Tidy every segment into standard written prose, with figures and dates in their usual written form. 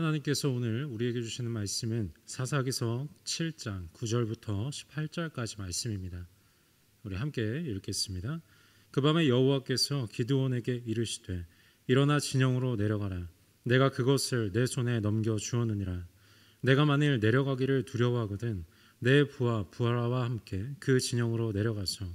하나님께서 오늘 우리에게 주시는 말씀은 사사기서 7장 9절부터 18절까지 말씀입니다. 우리 함께 읽겠습니다. 그 밤에 여호와께서 기드온에게 이르시되 일어나 진영으로 내려가라. 내가 그것을 내 손에 넘겨 주었느니라. 내가 만일 내려가기를 두려워하거든 내 부하 부하라와 함께 그 진영으로 내려가서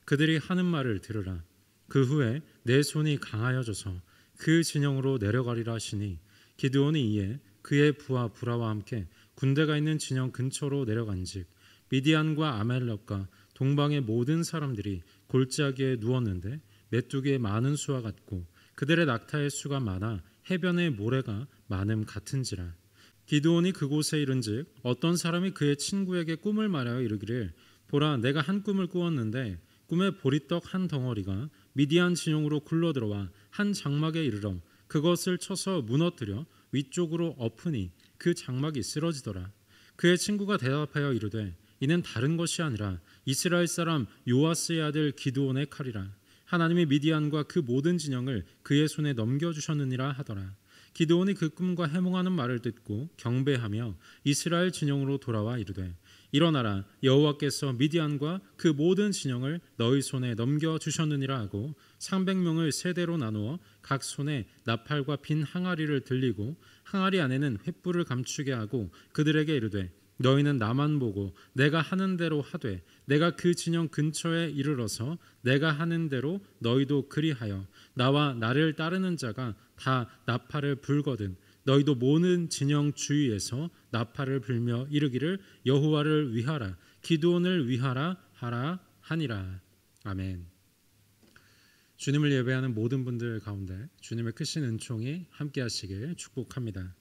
그들이 하는 말을 들으라. 그 후에 내 손이 강하여져서 그 진영으로 내려가리라 하시니 기드온이 이에 그의 부하 부라와 함께 군대가 있는 진영 근처로 내려간즉 미디안과 아말렉과 동방의 모든 사람들이 골짜기에 누웠는데 메뚜기의 많은 수와 같고 그들의 낙타의 수가 많아 해변의 모래가 많음 같은지라. 기드온이 그곳에 이른즉 어떤 사람이 그의 친구에게 꿈을 말하여 이르기를 보라 내가 한 꿈을 꾸었는데 꿈에 보리떡 한 덩어리가 미디안 진영으로 굴러들어와 한 장막에 이르러 그것을 쳐서 무너뜨려 위쪽으로 엎으니 그 장막이 쓰러지더라. 그의 친구가 대답하여 이르되 이는 다른 것이 아니라 이스라엘 사람 요아스의 아들 기드온의 칼이라. 하나님이 미디안과 그 모든 진영을 그의 손에 넘겨주셨느니라 하더라. 기드온이 그 꿈과 해몽하는 말을 듣고 경배하며 이스라엘 진영으로 돌아와 이르되 일어나라 여호와께서 미디안과 그 모든 진영을 너희 손에 넘겨주셨느니라 하고 300명을 세대로 나누어 각 손에 나팔과 빈 항아리를 들리고 항아리 안에는 횃불을 감추게 하고 그들에게 이르되 너희는 나만 보고 내가 하는 대로 하되 내가 그 진영 근처에 이르러서 내가 하는 대로 너희도 그리하여 나와 나를 따르는 자가 다 나팔을 불거든 너희도 모든 진영 주위에서 나팔을 불며 이르기를 여호와를 위하라 기드온을 위하라 하라 하니라. 아멘. 주님을 예배하는 모든 분들 가운데 주님의 크신 은총이 함께 하시길 축복합니다.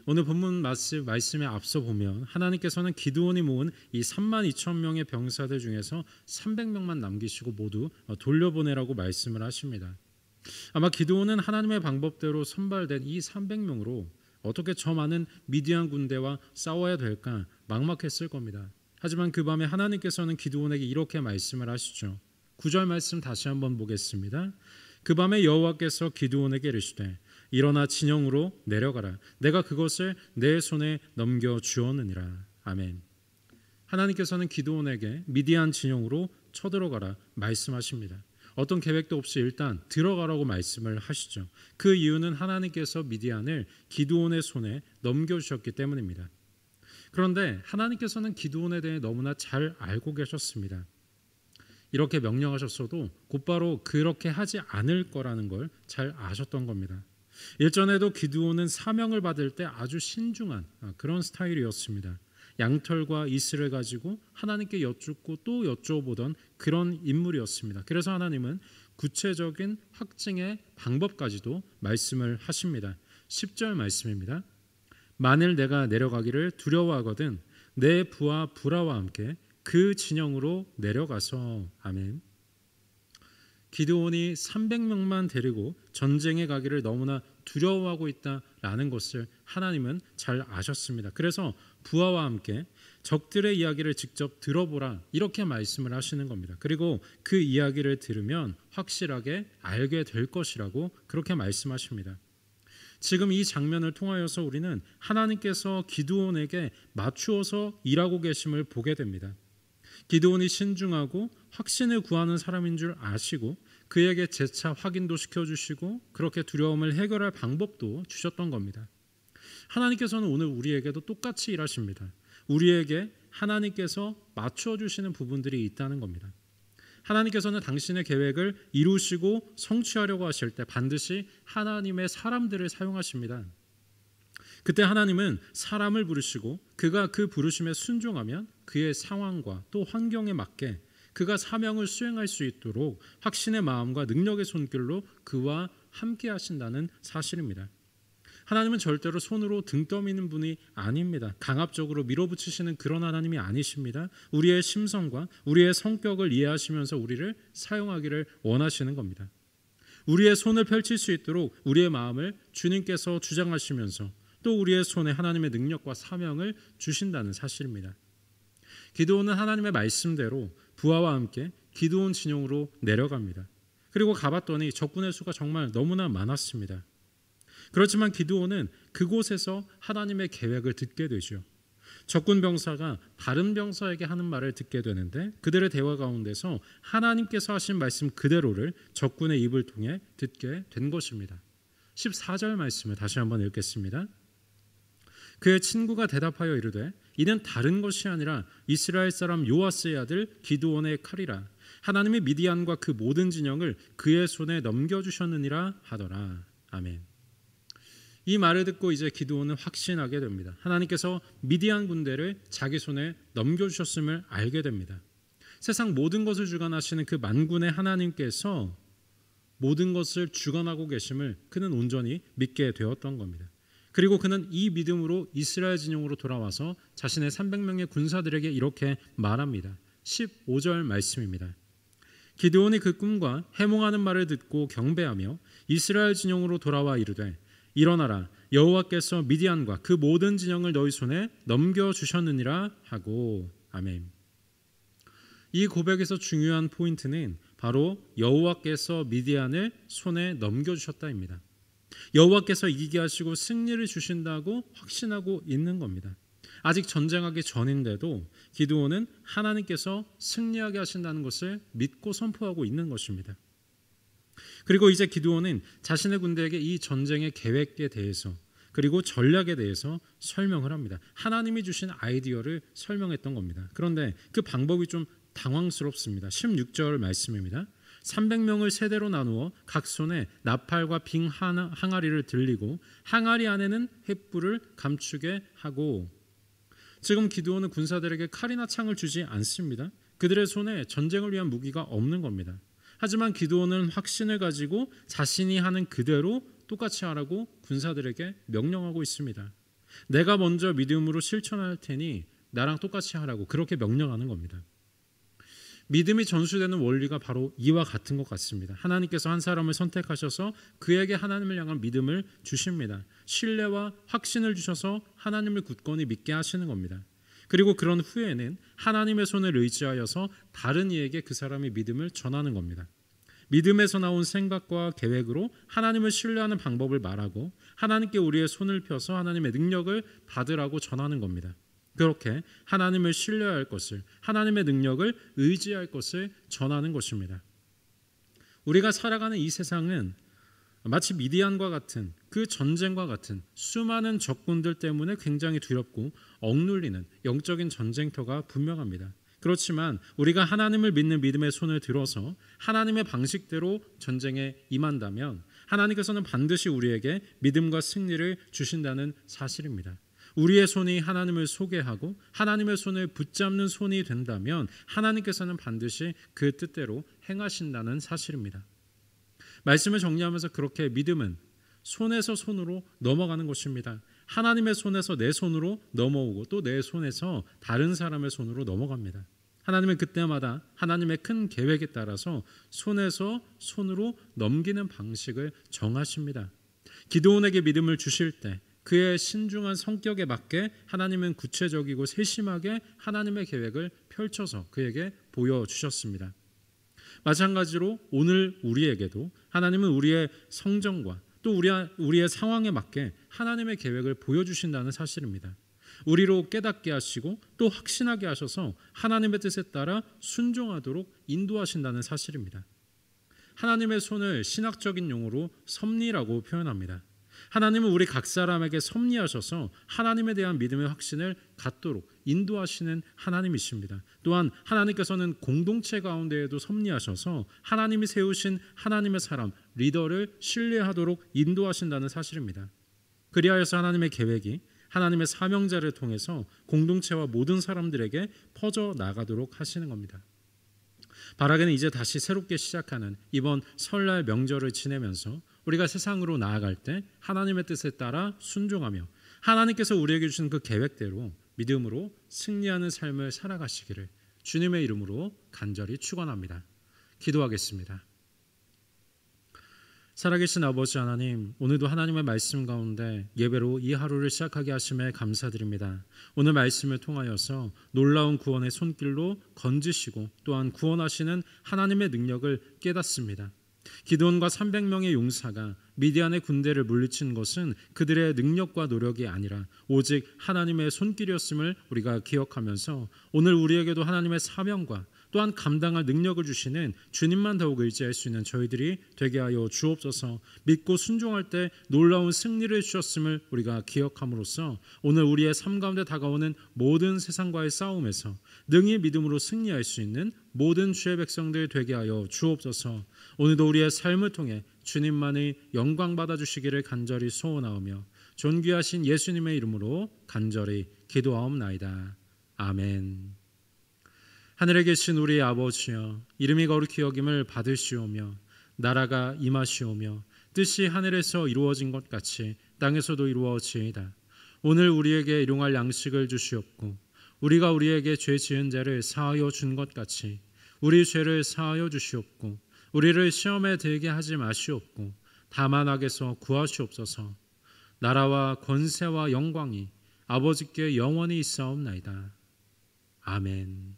오늘 본문 말씀에 앞서 보면 하나님께서는 기드온이 모은 이 32,000명의 병사들 중에서 300명만 남기시고 모두 돌려보내라고 말씀을 하십니다. 아마 기드온은 하나님의 방법대로 선발된 이 300명으로 어떻게 저 많은 미디안 군대와 싸워야 될까 막막했을 겁니다. 하지만 그 밤에 하나님께서는 기드온에게 이렇게 말씀을 하시죠. 9절 말씀 다시 한번 보겠습니다. 그 밤에 여호와께서 기드온에게 이르시되 일어나 진영으로 내려가라. 내가 그것을 내 손에 넘겨 주었느니라. 아멘. 하나님께서는 기드온에게 미디안 진영으로 쳐들어가라 말씀하십니다. 어떤 계획도 없이 일단 들어가라고 말씀을 하시죠. 그 이유는 하나님께서 미디안을 기드온의 손에 넘겨주셨기 때문입니다. 그런데 하나님께서는 기드온에 대해 너무나 잘 알고 계셨습니다. 이렇게 명령하셨어도 곧바로 그렇게 하지 않을 거라는 걸 잘 아셨던 겁니다. 일전에도 기드온은 사명을 받을 때 아주 신중한 그런 스타일이었습니다. 양털과 이슬을 가지고 하나님께 여쭙고 또 여쭤보던 그런 인물이었습니다. 그래서 하나님은 구체적인 확증의 방법까지도 말씀을 하십니다. 10절 말씀입니다. 만일 내가 내려가기를 두려워하거든 내 부하 부라와 함께 그 진영으로 내려가서. 아멘. 기드온이 300명만 데리고 전쟁에 가기를 너무나 두려워하고 있다라는 것을 하나님은 잘 아셨습니다. 그래서 부하와 함께 적들의 이야기를 직접 들어보라 이렇게 말씀을 하시는 겁니다. 그리고 그 이야기를 들으면 확실하게 알게 될 것이라고 그렇게 말씀하십니다. 지금 이 장면을 통하여서 우리는 하나님께서 기드온에게 맞추어서 일하고 계심을 보게 됩니다. 기드온이 신중하고 확신을 구하는 사람인 줄 아시고 그에게 재차 확인도 시켜주시고 그렇게 두려움을 해결할 방법도 주셨던 겁니다. 하나님께서는 오늘 우리에게도 똑같이 일하십니다. 우리에게 하나님께서 맞춰주시는 부분들이 있다는 겁니다. 하나님께서는 당신의 계획을 이루시고 성취하려고 하실 때 반드시 하나님의 사람들을 사용하십니다. 그때 하나님은 사람을 부르시고 그가 그 부르심에 순종하면 그의 상황과 또 환경에 맞게 그가 사명을 수행할 수 있도록 확신의 마음과 능력의 손길로 그와 함께 하신다는 사실입니다. 하나님은 절대로 손으로 등 떠미는 분이 아닙니다. 강압적으로 밀어붙이시는 그런 하나님이 아니십니다. 우리의 심성과 우리의 성격을 이해하시면서 우리를 사용하기를 원하시는 겁니다. 우리의 손을 펼칠 수 있도록 우리의 마음을 주님께서 주장하시면서 또 우리의 손에 하나님의 능력과 사명을 주신다는 사실입니다. 기드온은 하나님의 말씀대로 부하와 함께 기드온 진영으로 내려갑니다. 그리고 가봤더니 적군의 수가 정말 너무나 많았습니다. 그렇지만 기드온은 그곳에서 하나님의 계획을 듣게 되죠. 적군 병사가 다른 병사에게 하는 말을 듣게 되는데 그들의 대화 가운데서 하나님께서 하신 말씀 그대로를 적군의 입을 통해 듣게 된 것입니다. 14절 말씀을 다시 한번 읽겠습니다. 그의 친구가 대답하여 이르되 이는 다른 것이 아니라 이스라엘 사람 요아스의 아들 기드온의 칼이라. 하나님이 미디안과 그 모든 진영을 그의 손에 넘겨주셨느니라 하더라. 아멘. 이 말을 듣고 이제 기드온은 확신하게 됩니다. 하나님께서 미디안 군대를 자기 손에 넘겨주셨음을 알게 됩니다. 세상 모든 것을 주관하시는 그 만군의 하나님께서 모든 것을 주관하고 계심을 그는 온전히 믿게 되었던 겁니다. 그리고 그는 이 믿음으로 이스라엘 진영으로 돌아와서 자신의 300명의 군사들에게 이렇게 말합니다. 15절 말씀입니다. 기드온이 그 꿈과 해몽하는 말을 듣고 경배하며 이스라엘 진영으로 돌아와 이르되 일어나라, 여호와께서 미디안과 그 모든 진영을 너희 손에 넘겨주셨느니라 하고. 아멘. 이 고백에서 중요한 포인트는 바로 여호와께서 미디안을 손에 넘겨주셨다입니다. 여호와께서 이기게 하시고 승리를 주신다고 확신하고 있는 겁니다. 아직 전쟁하기 전인데도 기드온은 하나님께서 승리하게 하신다는 것을 믿고 선포하고 있는 것입니다. 그리고 이제 기드온은 자신의 군대에게 이 전쟁의 계획에 대해서 그리고 전략에 대해서 설명을 합니다. 하나님이 주신 아이디어를 설명했던 겁니다. 그런데 그 방법이 좀 당황스럽습니다. 16절 말씀입니다. 300명을 세대로 나누어 각 손에 나팔과 빙 항아리를 들리고 항아리 안에는 횃불을 감추게 하고. 지금 기드온은 군사들에게 칼이나 창을 주지 않습니다. 그들의 손에 전쟁을 위한 무기가 없는 겁니다. 하지만 기드온은 확신을 가지고 자신이 하는 그대로 똑같이 하라고 군사들에게 명령하고 있습니다. 내가 먼저 믿음으로 실천할 테니 나랑 똑같이 하라고 그렇게 명령하는 겁니다. 믿음이 전수되는 원리가 바로 이와 같은 것 같습니다. 하나님께서 한 사람을 선택하셔서 그에게 하나님을 향한 믿음을 주십니다. 신뢰와 확신을 주셔서 하나님을 굳건히 믿게 하시는 겁니다. 그리고 그런 후에는 하나님의 손을 의지하여서 다른 이에게 그 사람의 믿음을 전하는 겁니다. 믿음에서 나온 생각과 계획으로 하나님을 신뢰하는 방법을 말하고 하나님께 우리의 손을 펴서 하나님의 능력을 받으라고 전하는 겁니다. 그렇게 하나님을 신뢰할 것을, 하나님의 능력을 의지할 것을 전하는 것입니다. 우리가 살아가는 이 세상은 마치 미디안과 같은 그 전쟁과 같은 수많은 적군들 때문에 굉장히 두렵고 억눌리는 영적인 전쟁터가 분명합니다. 그렇지만 우리가 하나님을 믿는 믿음의 손을 들어서 하나님의 방식대로 전쟁에 임한다면 하나님께서는 반드시 우리에게 믿음과 승리를 주신다는 사실입니다. 우리의 손이 하나님을 소개하고 하나님의 손을 붙잡는 손이 된다면 하나님께서는 반드시 그 뜻대로 행하신다는 사실입니다. 말씀을 정리하면서 그렇게 믿음은 손에서 손으로 넘어가는 것입니다. 하나님의 손에서 내 손으로 넘어오고 또 내 손에서 다른 사람의 손으로 넘어갑니다. 하나님은 그때마다 하나님의 큰 계획에 따라서 손에서 손으로 넘기는 방식을 정하십니다. 기드온에게 믿음을 주실 때 그의 신중한 성격에 맞게 하나님은 구체적이고 세심하게 하나님의 계획을 펼쳐서 그에게 보여주셨습니다. 마찬가지로 오늘 우리에게도 하나님은 우리의 성정과 또 우리의 상황에 맞게 하나님의 계획을 보여주신다는 사실입니다. 우리로 깨닫게 하시고 또 확신하게 하셔서 하나님의 뜻에 따라 순종하도록 인도하신다는 사실입니다. 하나님의 손을 신학적인 용어로 섭리라고 표현합니다. 하나님은 우리 각 사람에게 섭리하셔서 하나님에 대한 믿음의 확신을 갖도록 인도하시는 하나님이십니다. 또한 하나님께서는 공동체 가운데에도 섭리하셔서 하나님이 세우신 하나님의 사람, 리더를 신뢰하도록 인도하신다는 사실입니다. 그리하여서 하나님의 계획이 하나님의 사명자를 통해서 공동체와 모든 사람들에게 퍼져나가도록 하시는 겁니다. 바라기는 이제 다시 새롭게 시작하는 이번 설날 명절을 지내면서 우리가 세상으로 나아갈 때 하나님의 뜻에 따라 순종하며 하나님께서 우리에게 주신 그 계획대로 믿음으로 승리하는 삶을 살아가시기를 주님의 이름으로 간절히 축원합니다. 기도하겠습니다. 살아계신 아버지 하나님, 오늘도 하나님의 말씀 가운데 예배로 이 하루를 시작하게 하심에 감사드립니다. 오늘 말씀을 통하여서 놀라운 구원의 손길로 건지시고 또한 구원하시는 하나님의 능력을 깨닫습니다. 기드온과 300명의 용사가 미디안의 군대를 물리친 것은 그들의 능력과 노력이 아니라 오직 하나님의 손길이었음을 우리가 기억하면서 오늘 우리에게도 하나님의 사명과 또한 감당할 능력을 주시는 주님만 더욱 의지할 수 있는 저희들이 되게 하여 주옵소서. 믿고 순종할 때 놀라운 승리를 주셨음을 우리가 기억함으로써 오늘 우리의 삶 가운데 다가오는 모든 세상과의 싸움에서 능히 믿음으로 승리할 수 있는 모든 주의 백성들 되게 하여 주옵소서. 오늘도 우리의 삶을 통해 주님만의 영광 받아주시기를 간절히 소원하오며 존귀하신 예수님의 이름으로 간절히 기도하옵나이다. 아멘. 하늘에 계신 우리 아버지여, 이름이 거룩히 여김을 받으시오며 나라가 임하시오며 뜻이 하늘에서 이루어진 것 같이 땅에서도 이루어지이다. 오늘 우리에게 일용할 양식을 주시옵고 우리가 우리에게 죄 지은 자를 사하여 준 것 같이 우리 죄를 사하여 주시옵고 우리를 시험에 들게 하지 마시옵고 다만 악에서 구하시옵소서. 나라와 권세와 영광이 아버지께 영원히 있사옵나이다. 아멘.